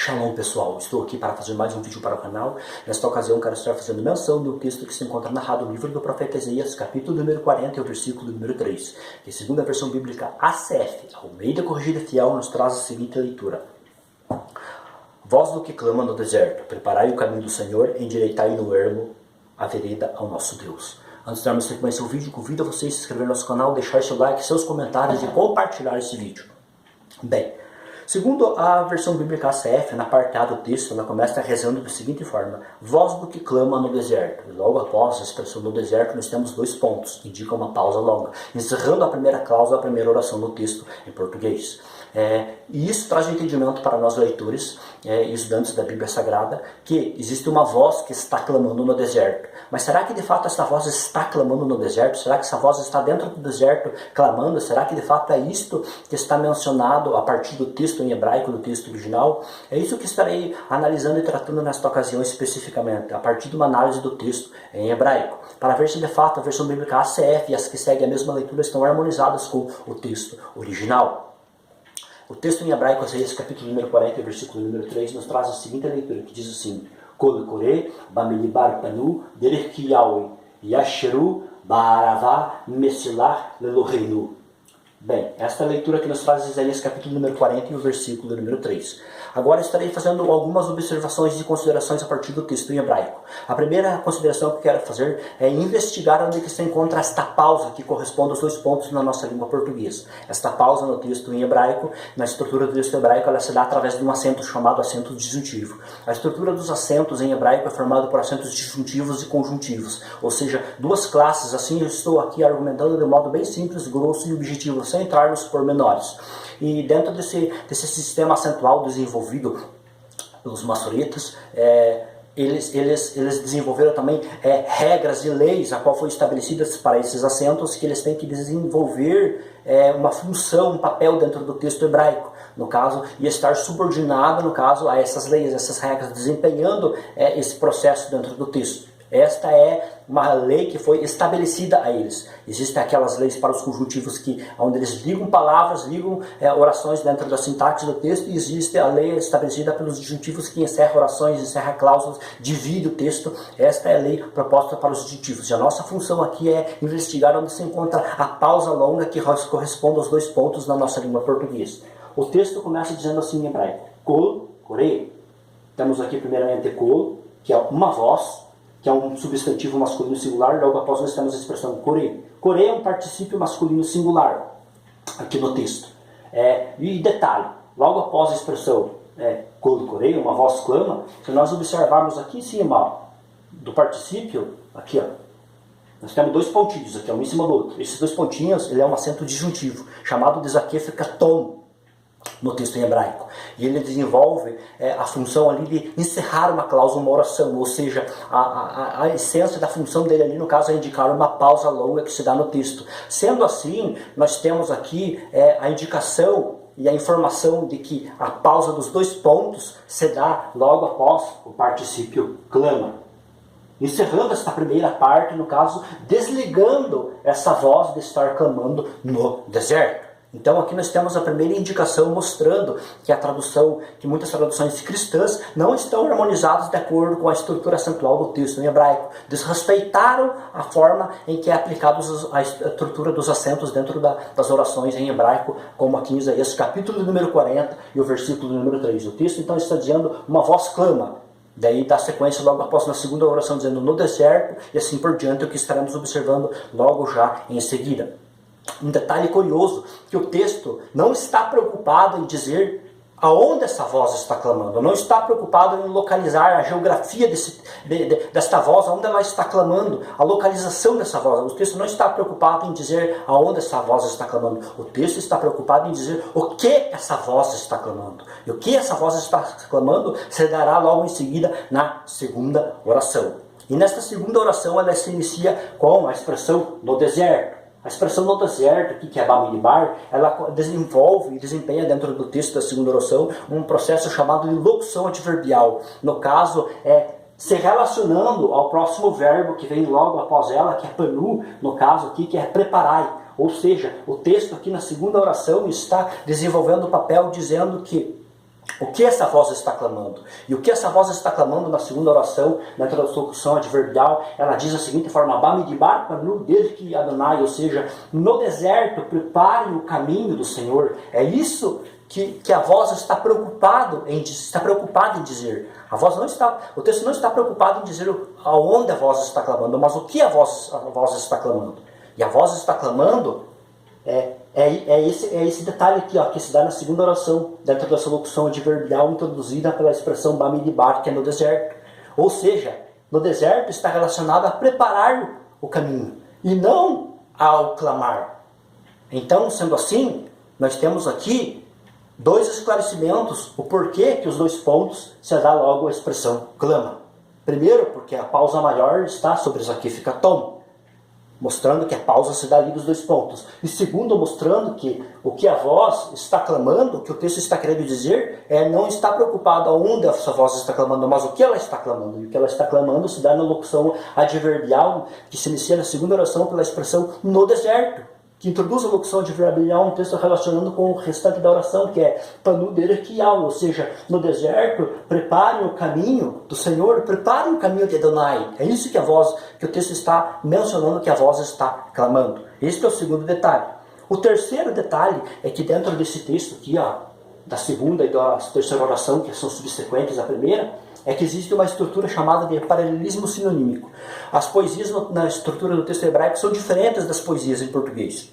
Shalom pessoal, estou aqui para fazer mais um vídeo para o canal. Nesta ocasião quero estar fazendo menção do texto que se encontra narrado no livro do profeta Isaías, capítulo número 40 e o versículo número 3, que segundo a versão bíblica ACF, Almeida Corrigida Fiel, nos traz a seguinte leitura. Voz do que clama no deserto, preparai o caminho do Senhor, endireitai no ermo a vereda ao nosso Deus. Antes de darmos sequência ao vídeo, convido vocês a se inscrever no nosso canal, deixar seu like, seus comentários e compartilhar esse vídeo. Bem, segundo a versão bíblica ACF, na parte A do texto, ela começa rezando da seguinte forma: voz do que clama no deserto. E logo após a expressão do deserto, nós temos dois pontos, que indicam uma pausa longa, encerrando a primeira cláusula, a primeira oração do texto em português. E isso traz um entendimento para nós leitores e estudantes da Bíblia Sagrada, que existe uma voz que está clamando no deserto. Mas será que de fato essa voz está clamando no deserto? Será que essa voz está dentro do deserto clamando? Será que de fato é isto que está mencionado a partir do texto em hebraico, do texto original? É isso que estarei analisando e tratando nesta ocasião especificamente, a partir de uma análise do texto em hebraico, para ver se de fato a versão bíblica ACF e as que seguem a mesma leitura estão harmonizadas com o texto original. O texto em hebraico, Isaías capítulo número 40, versículo número 3, nos traz a seguinte leitura, que diz assim: Kol kore bamelibar panu derech Yahweh yasheru ba'aravá mesilah leloheinu. Bem, esta é a leitura que nos traz Isaías capítulo número 40 e o versículo número 3. Agora estarei fazendo algumas observações e considerações a partir do texto em hebraico. A primeira consideração que eu quero fazer é investigar onde que se encontra esta pausa que corresponde aos dois pontos na nossa língua portuguesa. Esta pausa no texto em hebraico, na estrutura do texto hebraico, ela se dá através de um acento chamado acento disjuntivo. A estrutura dos acentos em hebraico é formada por acentos disjuntivos e conjuntivos, ou seja, duas classes. Assim eu estou aqui argumentando de modo bem simples, grosso e objetivo, sem entrar nos pormenores. E dentro desse sistema acentual desenvolvido pelos maçoretas, eles desenvolveram também regras e leis, a qual foram estabelecidas para esses acentos, que eles têm que desenvolver uma função, um papel dentro do texto hebraico, no caso, e estar subordinado, no caso, a essas leis, essas regras, desempenhando esse processo dentro do texto. Esta é uma lei que foi estabelecida a eles. Existem aquelas leis para os conjuntivos onde eles ligam palavras, ligam orações dentro da sintaxe do texto, e existe a lei estabelecida pelos disjuntivos que encerra orações, encerra cláusulas, divide o texto. Esta é a lei proposta para os disjuntivos. E a nossa função aqui é investigar onde se encontra a pausa longa que corresponde aos dois pontos na nossa língua portuguesa. O texto começa dizendo assim em hebraico: Kol, korei. Temos aqui primeiramente kol, que é uma voz, que é um substantivo masculino singular. Logo após nós temos a expressão korei. Korei é um particípio masculino singular aqui no texto. E detalhe, logo após a expressão kol korei, uma voz clama, se nós observarmos aqui em cima do particípio, aqui nós temos dois pontinhos aqui, um em cima do outro. Esses dois pontinhos, ele é um acento disjuntivo, chamado de zakef katon, no texto em hebraico. E ele desenvolve a função ali de encerrar uma cláusula, uma oração, ou seja, a essência da função dele ali, no caso, é indicar uma pausa longa que se dá no texto. Sendo assim, nós temos aqui a indicação e a informação de que a pausa dos dois pontos se dá logo após o particípio clama. Encerrando esta primeira parte, no caso, desligando essa voz de estar clamando no deserto. Então aqui nós temos a primeira indicação mostrando que a tradução, que muitas traduções cristãs não estão harmonizadas de acordo com a estrutura acentual do texto em hebraico. Desrespeitaram a forma em que é aplicada a estrutura dos acentos dentro das orações em hebraico, como aqui em Isaías capítulo número 40 e o versículo número 3. O texto então está dizendo uma voz clama. Daí dá sequência logo após na segunda oração dizendo no deserto, e assim por diante, o que estaremos observando logo já em seguida. Um detalhe curioso, que o texto não está preocupado em dizer aonde essa voz está clamando, não está preocupado em localizar a geografia desta voz, aonde ela está clamando, a localização dessa voz. O texto não está preocupado em dizer aonde essa voz está clamando, o texto está preocupado em dizer o que essa voz está clamando. E o que essa voz está clamando se dará logo em seguida na segunda oração. E nesta segunda oração ela se inicia com a expressão no deserto. A expressão no deserto, aqui, que é bamelibar, ela desenvolve e desempenha dentro do texto da segunda oração um processo chamado de locução adverbial. No caso, se relacionando ao próximo verbo que vem logo após ela, que é panu, no caso aqui, que é preparai. Ou seja, o texto aqui na segunda oração está desenvolvendo o papel dizendo que O que essa voz está clamando? E o que essa voz está clamando na segunda oração, na tradução adverbial, ela diz da seguinte forma: Bamidbar panu derki Adonai, ou seja, no deserto prepare o caminho do Senhor. É isso que a voz está preocupado em dizer. O texto não está preocupado em dizer aonde a voz está clamando, mas o que a voz está clamando. E a voz está clamando é esse detalhe aqui, ó, que se dá na segunda oração, dentro dessa locução adverbial introduzida pela expressão Bamidbar, que é no deserto. Ou seja, no deserto está relacionado a preparar o caminho, e não ao clamar. Então, sendo assim, nós temos aqui dois esclarecimentos, o porquê que os dois pontos se dá logo a expressão clama. Primeiro, porque a pausa maior está sobre Zakif Katom, mostrando que a pausa se dá ali dos dois pontos. E segundo, mostrando que o que a voz está clamando, o que o texto está querendo dizer, não está preocupado aonde essa voz está clamando, mas o que ela está clamando. E o que ela está clamando se dá na locução adverbial, que se inicia na segunda oração pela expressão no deserto, que introduz a locução adverbial, um texto relacionando com o restante da oração, que é panu derkial, ou seja, no deserto, preparem o caminho do Senhor, preparem o caminho de Adonai. É isso que o texto está mencionando, que a voz está clamando. Este é o segundo detalhe. O terceiro detalhe é que dentro desse texto aqui, ó, da segunda e da terceira oração, que são subsequentes à primeira, é que existe uma estrutura chamada de paralelismo sinonímico. As poesias na estrutura do texto hebraico são diferentes das poesias em português.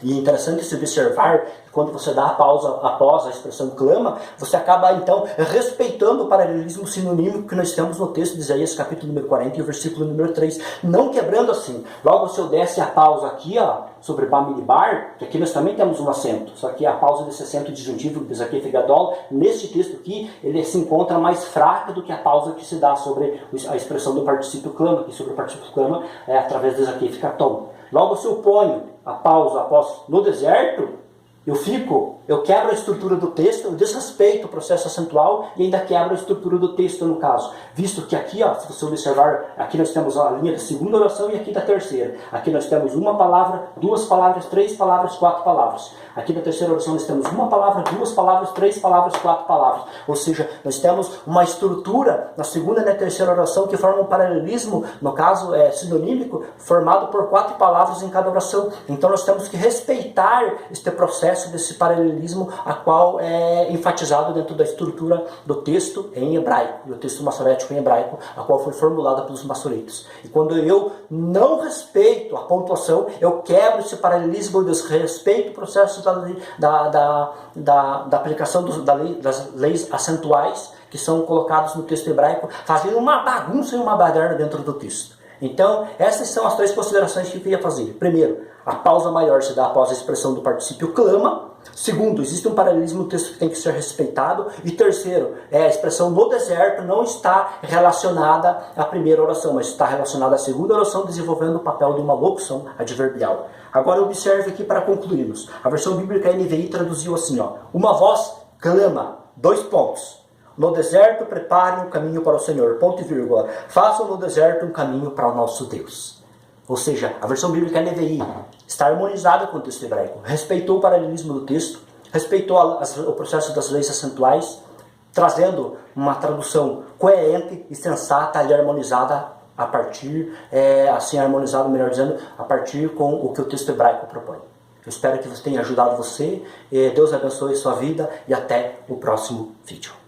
E é interessante se observar que quando você dá a pausa após a expressão clama, você acaba então respeitando o paralelismo sinonímico que nós temos no texto de Isaías capítulo número 40 e o versículo número 3, não quebrando assim. Logo, se eu desse a pausa aqui, ó, sobre Bamidbar, que aqui nós também temos um acento, só que a pausa desse acento disjuntivo de Zakif Gadol, neste texto aqui, ele se encontra mais fraca do que a pausa que se dá sobre a expressão do particípio clama, que sobre o particípio clama é através de Zakif Katom. Logo, se eu ponho a pausa após no deserto, eu quebro a estrutura do texto, eu desrespeito o processo acentual e ainda quebro a estrutura do texto no caso. Visto que aqui, ó, se você observar, aqui nós temos a linha da segunda oração e aqui da terceira. Aqui nós temos uma palavra, duas palavras, três palavras, quatro palavras. Aqui na terceira oração nós temos uma palavra, duas palavras, três palavras, quatro palavras. Ou seja, nós temos uma estrutura na segunda e na terceira oração que forma um paralelismo, no caso sinonímico, formado por quatro palavras em cada oração. Então nós temos que respeitar este processo desse paralelismo, a qual é enfatizado dentro da estrutura do texto em hebraico, do texto massorético em hebraico, a qual foi formulada pelos maçoretas. E quando eu não respeito a pontuação, eu quebro esse paralelismo, eu desrespeito o processo da aplicação das leis acentuais que são colocadas no texto hebraico, fazendo uma bagunça e uma baderna dentro do texto. Então, essas são as três considerações que eu queria fazer. Primeiro, a pausa maior se dá após a expressão do particípio clama. Segundo, existe um paralelismo no texto que tem que ser respeitado. E terceiro, a expressão no deserto não está relacionada à primeira oração, mas está relacionada à segunda oração, desenvolvendo o papel de uma locução adverbial. Agora observe aqui para concluirmos. A versão bíblica NVI traduziu assim, ó: uma voz clama, dois pontos. No deserto preparem um caminho para o Senhor, ponto e vírgula. Façam no deserto um caminho para o nosso Deus. Ou seja, a versão bíblica NVI está harmonizada com o texto hebraico. Respeitou o paralelismo do texto, respeitou o processo das leis acentuais, trazendo uma tradução coerente e sensata e harmonizada a partir, harmonizado, melhor dizendo, a partir com o que o texto hebraico propõe. Eu espero que tenha ajudado você. Deus abençoe sua vida e até o próximo vídeo.